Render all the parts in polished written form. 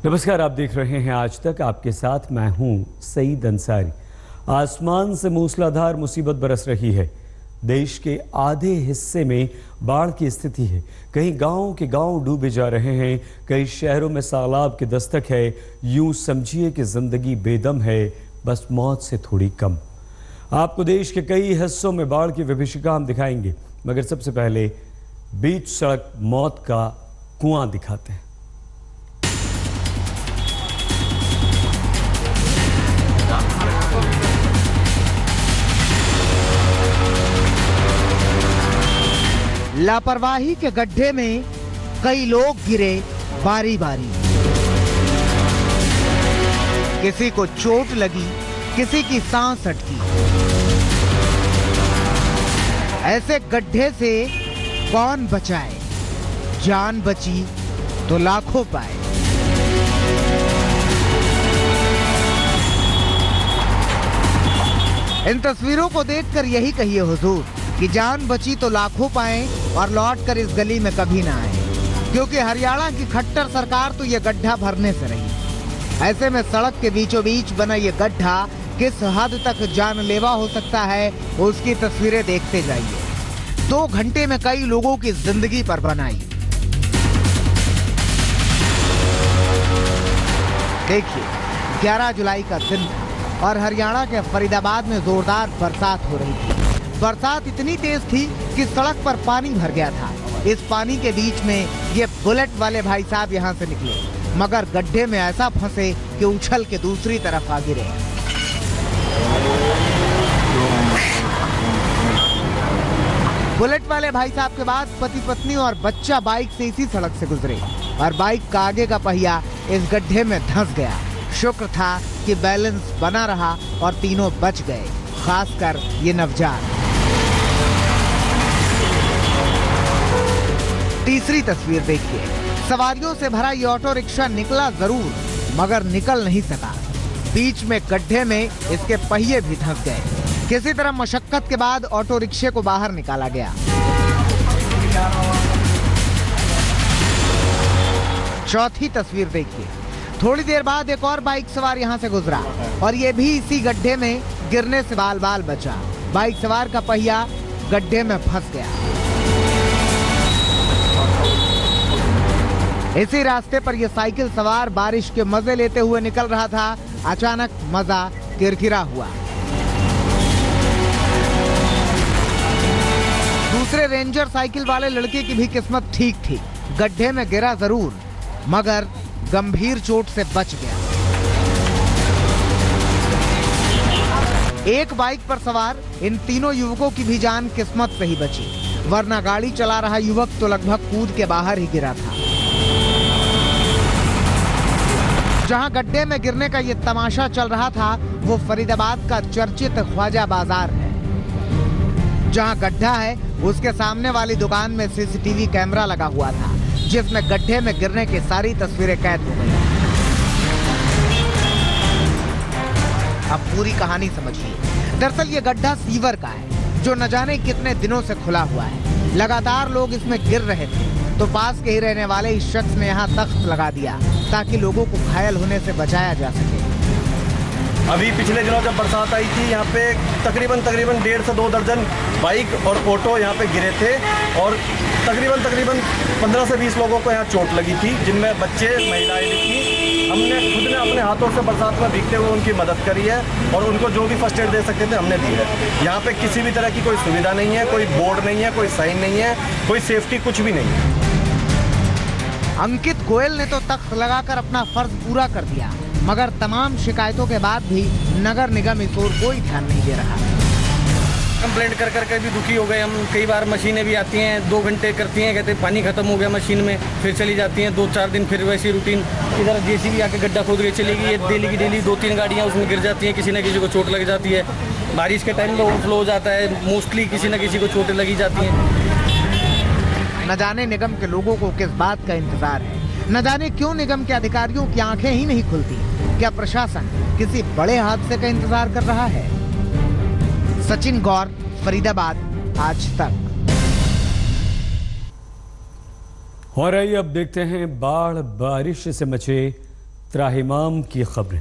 नमस्कार, आप देख रहे हैं आज तक। आपके साथ मैं हूं सईद अंसारी। आसमान से मूसलाधार मुसीबत बरस रही है। देश के आधे हिस्से में बाढ़ की स्थिति है। कहीं गांव के गांव डूबे जा रहे हैं, कई शहरों में सैलाब की दस्तक है। यूं समझिए कि जिंदगी बेदम है, बस मौत से थोड़ी कम। आपको देश के कई हिस्सों में बाढ़ की विभीषिका हम दिखाएंगे, मगर सबसे पहले बीच सड़क मौत का कुआं दिखाते हैं। लापरवाही के गड्ढे में कई लोग गिरे बारी बारी। किसी को चोट लगी, किसी की सांस अटकी। ऐसे गड्ढे से कौन बचाए? जान बची तो लाखों पाए। इन तस्वीरों को देखकर यही कहिए हुजूर कि जान बची तो लाखों पाए और लौटकर इस गली में कभी ना आए, क्योंकि हरियाणा की खट्टर सरकार तो ये गड्ढा भरने से रही। ऐसे में सड़क के बीचों बीच बना ये गड्ढा किस हद तक जानलेवा हो सकता है, उसकी तस्वीरें देखते जाइए। 2 घंटे में कई लोगों की जिंदगी पर बनाई। देखिए, 11 जुलाई का दिन था और हरियाणा के फरीदाबाद में जोरदार बरसात हो रही थी। बरसात इतनी तेज थी कि सड़क पर पानी भर गया था। इस पानी के बीच में ये बुलेट वाले भाई साहब यहाँ से निकले, मगर गड्ढे में ऐसा फंसे कि उछल के दूसरी तरफ आ गिरे। बुलेट वाले भाई साहब के बाद पति पत्नी और बच्चा बाइक से इसी सड़क से गुजरे और बाइक का आगे का पहिया इस गड्ढे में धंस गया। शुक्र था कि बैलेंस बना रहा और तीनों बच गए, खासकर ये नवजात। तीसरी तस्वीर देखिए। सवारियों से भरा ये ऑटो रिक्शा निकला जरूर, मगर निकल नहीं सका। बीच में गड्ढे में इसके पहिए भी धंस गए। किसी तरह मशक्कत के बाद ऑटो रिक्शे को बाहर निकाला गया। चौथी तस्वीर देखिए। थोड़ी देर बाद एक और बाइक सवार यहाँ से गुजरा और ये भी इसी गड्ढे में गिरने से बाल बाल बचा। बाइक सवार का पहिया गड्ढे में फंस गया। इसी रास्ते पर यह साइकिल सवार बारिश के मजे लेते हुए निकल रहा था। अचानक मजा किरकिरा हुआ। दूसरे रेंजर साइकिल वाले लड़के की भी किस्मत ठीक थी। गड्ढे में गिरा जरूर, मगर गंभीर चोट से बच गया। एक बाइक पर सवार इन तीनों युवकों की भी जान किस्मत से ही बची, वरना गाड़ी चला रहा युवक तो लगभग कूद के बाहर ही गिरा था। जहां गड्ढे में गिरने का ये तमाशा चल रहा था, वो फरीदाबाद का चर्चित ख्वाजा बाजार है। जहां गड्ढा है उसके सामने वाली दुकान में सीसीटीवी कैमरा लगा हुआ था, जिसमें गड्ढे में गिरने की सारी तस्वीरें कैद हो गई। अब पूरी कहानी समझिए। दरअसल ये गड्ढा सीवर का है, जो न जाने कितने दिनों से खुला हुआ है। लगातार लोग इसमें गिर रहे थे, तो पास के ही रहने वाले इस शख्स ने यहाँ तख्त लगा दिया ताकि लोगों को घायल होने से बचाया जा सके। अभी पिछले दिनों जब बरसात आई थी, यहाँ पे तकरीबन 1.5 से 2 दर्जन बाइक और ऑटो यहाँ पे गिरे थे और तकरीबन 15 से 20 लोगों को यहाँ चोट लगी थी, जिनमें बच्चे, महिलाएं भी थी। हमने खुद ने अपने हाथों से बरसात में भीगते हुए उनकी मदद करी है और उनको जो भी फर्स्ट एड दे सकते थे हमने दी है। यहाँ पे किसी भी तरह की कोई सुविधा नहीं है, कोई बोर्ड नहीं है, कोई साइन नहीं है, कोई सेफ्टी कुछ भी नहीं है। अंकित गोयल ने तो तख्त लगाकर अपना फर्ज पूरा कर दिया, मगर तमाम शिकायतों के बाद भी नगर निगम इस ओर कोई ध्यान नहीं दे रहा। कंप्लेंट कर कर भी दुखी हो गए हम। कई बार मशीनें भी आती हैं, 2 घंटे करती हैं, कहते हैं पानी खत्म हो गया मशीन में, फिर चली जाती हैं। 2-4 दिन फिर वैसी रूटीन। इधर जेसीबी आके गड्ढा खोद के चलेगी, ये डेली की डेली 2-3 गाड़ियाँ उसमें गिर जाती हैं, किसी न किसी को चोट लग जाती है। बारिश के टाइम में ओवरफ्लो हो जाता है, मोस्टली किसी न किसी को चोटें लगी जाती हैं। न जाने निगम के लोगों को किस बात का इंतजार है, न जाने क्यों निगम के अधिकारियों की आंखें ही नहीं खुलती। क्या प्रशासन किसी बड़े हादसे का इंतजार कर रहा है? सचिन गौर, फरीदाबाद, आज तक। और आइए अब देखते हैं बाढ़ बारिश से मचे त्राहिमाम की खबरें।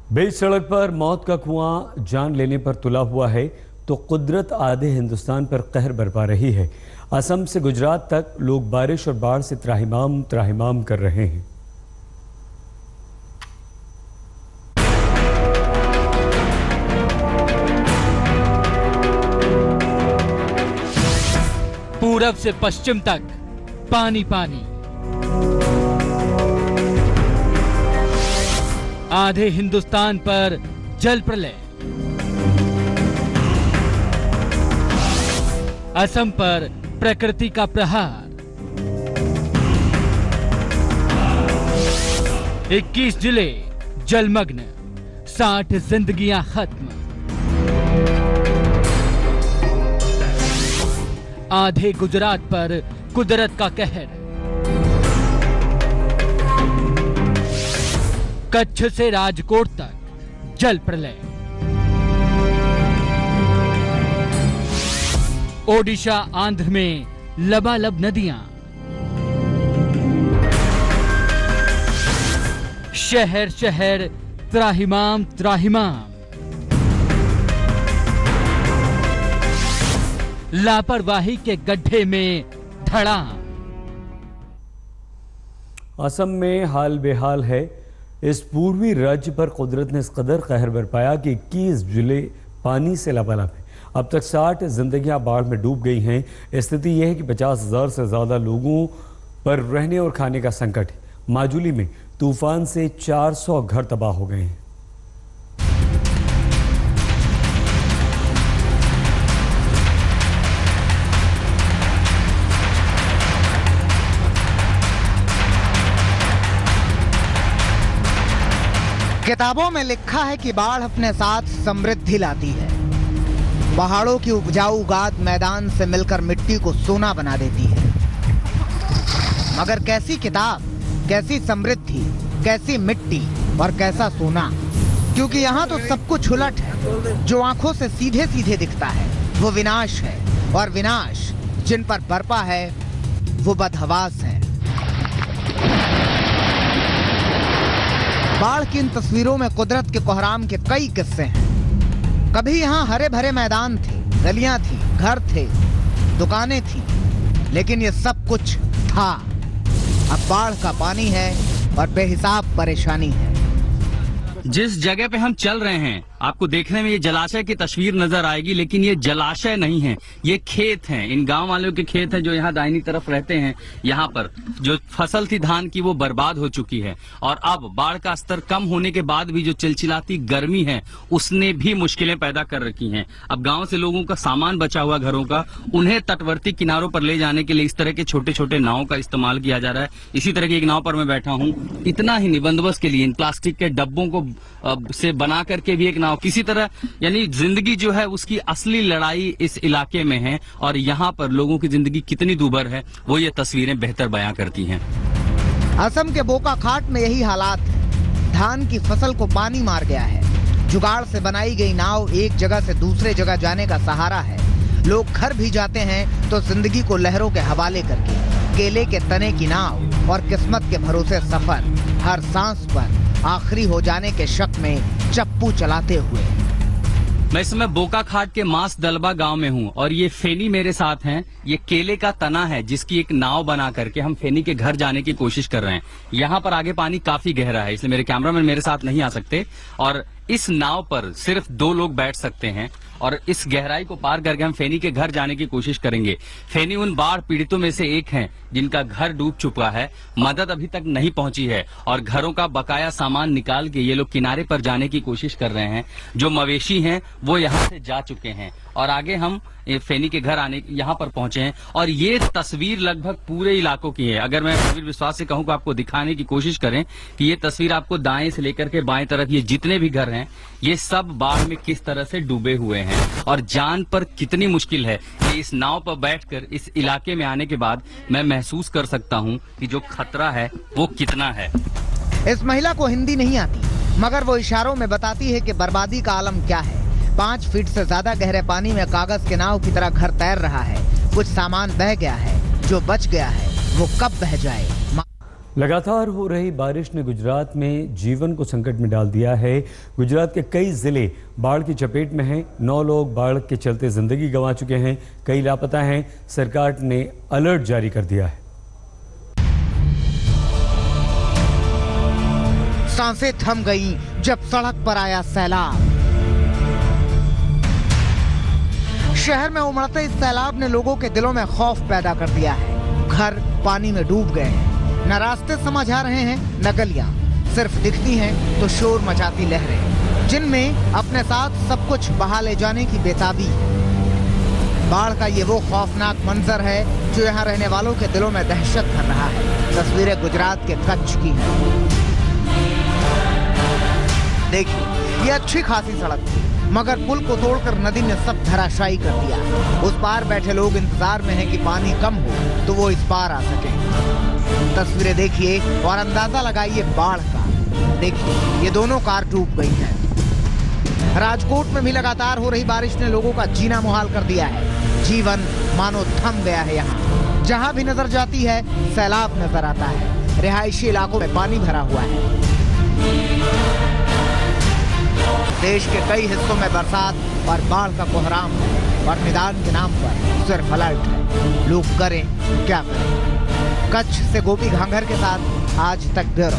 बीच सड़क पर मौत का कुआं जान लेने पर तुला हुआ है तो कुदरत आधे हिंदुस्तान पर कहर बरपा रही है। असम से गुजरात तक लोग बारिश और बाढ़ से त्राहिमाम त्राहिमाम कर रहे हैं। पूरब से पश्चिम तक पानी पानी, आधे हिंदुस्तान पर जल प्रलय, असम पर प्रकृति का प्रहार, 21 जिले जलमग्न, 60 जिंदगियां खत्म, आधे गुजरात पर कुदरत का कहर, कच्छ से राजकोट तक जल प्रलय, ओडिशा आंध्र में लबालब नदियां, शहर शहर त्राहिमाम त्राहिमाम, लापरवाही के गड्ढे में धड़ाम। असम में हाल बेहाल है। इस पूर्वी राज्य पर कुदरत ने इस कदर कहर बरपाया कि 21 जिले पानी से लबालब हैं। अब तक 60 जिंदगियां बाढ़ में डूब गई हैं। स्थिति यह है कि 50,000 से ज़्यादा लोगों पर रहने और खाने का संकट है। माजुली में तूफान से 400 घर तबाह हो गए हैं। किताबों में लिखा है कि बाढ़ अपने साथ समृद्धि लाती है। पहाड़ों की उपजाऊ गाद मैदान से मिलकर मिट्टी को सोना बना देती है। मगर कैसी किताब, कैसी समृद्धि, कैसी मिट्टी और कैसा सोना, क्योंकि यहाँ तो सब कुछ उलट है। जो आंखों से सीधे सीधे दिखता है वो विनाश है, और विनाश जिन पर बरपा है वो बदहवास है। बाढ़ की इन तस्वीरों में कुदरत के कोहराम के कई किस्से हैं। कभी यहाँ हरे भरे मैदान थे, गलियां थी, घर थे, दुकानें थी, लेकिन ये सब कुछ था। अब बाढ़ का पानी है और बेहिसाब परेशानी है। जिस जगह पे हम चल रहे हैं आपको देखने में ये जलाशय की तस्वीर नजर आएगी, लेकिन ये जलाशय नहीं है, ये खेत हैं। इन गांव वालों के खेत हैं जो यहाँ दाहिनी तरफ रहते हैं। यहाँ पर जो फसल थी धान की वो बर्बाद हो चुकी है, और अब बाढ़ का स्तर कम होने के बाद भी जो चिलचिलाती गर्मी है उसने भी मुश्किलें पैदा कर रखी हैं। अब गाँव से लोगों का सामान बचा हुआ घरों का, उन्हें तटवर्ती किनारों पर ले जाने के लिए इस तरह के छोटे छोटे नावों का इस्तेमाल किया जा रहा है। इसी तरह की एक नाव पर मैं बैठा हूँ। इतना ही नहीं, बंदोबस्त के लिए इन प्लास्टिक के डब्बों को से बना करके भी एक नाव, किसी तरह यानी जिंदगी जो है उसकी असली लड़ाई इस इलाके में है। और यहाँ पर लोगों की जिंदगी कितनी दूभर है वो ये तस्वीरें बेहतर बयां करती हैं। असम के बोकाखाट में यही हालात है। धान की फसल को पानी मार गया है। जुगाड़ से बनाई गई नाव एक जगह से दूसरे जगह जाने का सहारा है। लोग घर भी जाते हैं तो जिंदगी को लहरों के हवाले करके। केले के तने की नाव और किस्मत के भरोसे सफर, हर सांस पर आखिरी हो जाने के शक में चप्पू चलाते हुए। मैं इस समय बोकाखाट के मास दलबा गांव में हूं और ये फेनी मेरे साथ हैं। ये केले का तना है जिसकी एक नाव बना करके हम फेनी के घर जाने की कोशिश कर रहे हैं। यहाँ पर आगे पानी काफी गहरा है, इसलिए मेरे कैमरामैन मेरे साथ नहीं आ सकते, और इस नाव पर सिर्फ 2 लोग बैठ सकते हैं। और इस गहराई को पार करके हम फेनी के घर जाने की कोशिश करेंगे। फेनी उन बाढ़ पीड़ितों में से एक हैं जिनका घर डूब चुका है, मदद अभी तक नहीं पहुंची है, और घरों का बकाया सामान निकाल के ये लोग किनारे पर जाने की कोशिश कर रहे हैं। जो मवेशी हैं वो यहाँ से जा चुके हैं और आगे हम फेनी के घर आने यहाँ पर पहुंचे हैं। और ये तस्वीर लगभग पूरे इलाकों की है। अगर मैं प्रवीर विश्वास से कहूँ कि आपको दिखाने की कोशिश करें कि ये तस्वीर आपको दाएं से लेकर के बाएं तरफ ये जितने भी घर हैं ये सब बाढ़ में किस तरह से डूबे हुए हैं, और जान पर कितनी मुश्किल है। कि इस नाव पर बैठकर इस इलाके में आने के बाद मैं महसूस कर सकता हूँ कि जो खतरा है वो कितना है। इस महिला को हिंदी नहीं आती, मगर वो इशारों में बताती है कि बर्बादी का आलम क्या है। 5 फीट से ज्यादा गहरे पानी में कागज के नाव की तरह घर तैर रहा है। कुछ सामान बह गया है, जो बच गया है वो कब बह जाए। लगातार हो रही बारिश ने गुजरात में जीवन को संकट में डाल दिया है। गुजरात के कई जिले बाढ़ की चपेट में हैं। 9 लोग बाढ़ के चलते जिंदगी गंवा चुके हैं, कई लापता हैं। सरकार ने अलर्ट जारी कर दिया है। सांसें थम गईं जब सड़क पर आया सैलाब। शहर में उमड़ते इस सैलाब ने लोगों के दिलों में खौफ पैदा कर दिया है। घर पानी में डूब गए हैं, न रास्ते समझ आ रहे हैं न गलियां, सिर्फ दिखती हैं तो शोर मचाती लहरें, जिनमें अपने साथ सब कुछ बहा ले जाने की बेताबी। बाढ़ का ये वो खौफनाक मंजर है जो यहाँ रहने वालों के दिलों में दहशत भर रहा है। तस्वीरें गुजरात के कच्छ की हैं। देखिए, ये अच्छी खासी सड़क थी, मगर पुल को तोड़कर नदी ने सब धराशायी कर दिया। उस पार बैठे लोग इंतजार में हैं कि पानी कम हो तो वो इस पार आ सके। तस्वीरें देखिए और अंदाजा लगाइए बाढ़ का। देखिए, ये दोनों कार डूब गई हैं। राजकोट में भी लगातार हो रही बारिश ने लोगों का जीना मुहाल कर दिया है। जीवन मानो थम गया है। यहाँ जहाँ भी नजर जाती है सैलाब नजर आता है। रिहायशी इलाकों में पानी भरा हुआ है। देश के कई हिस्सों में बरसात और बाढ़ का कोहराम है और निदान के नाम पर सिर्फ अलर्ट है। लोग करें क्या करें। कच्छ से गोपी घांघर के साथ आज तक ब्यूरो।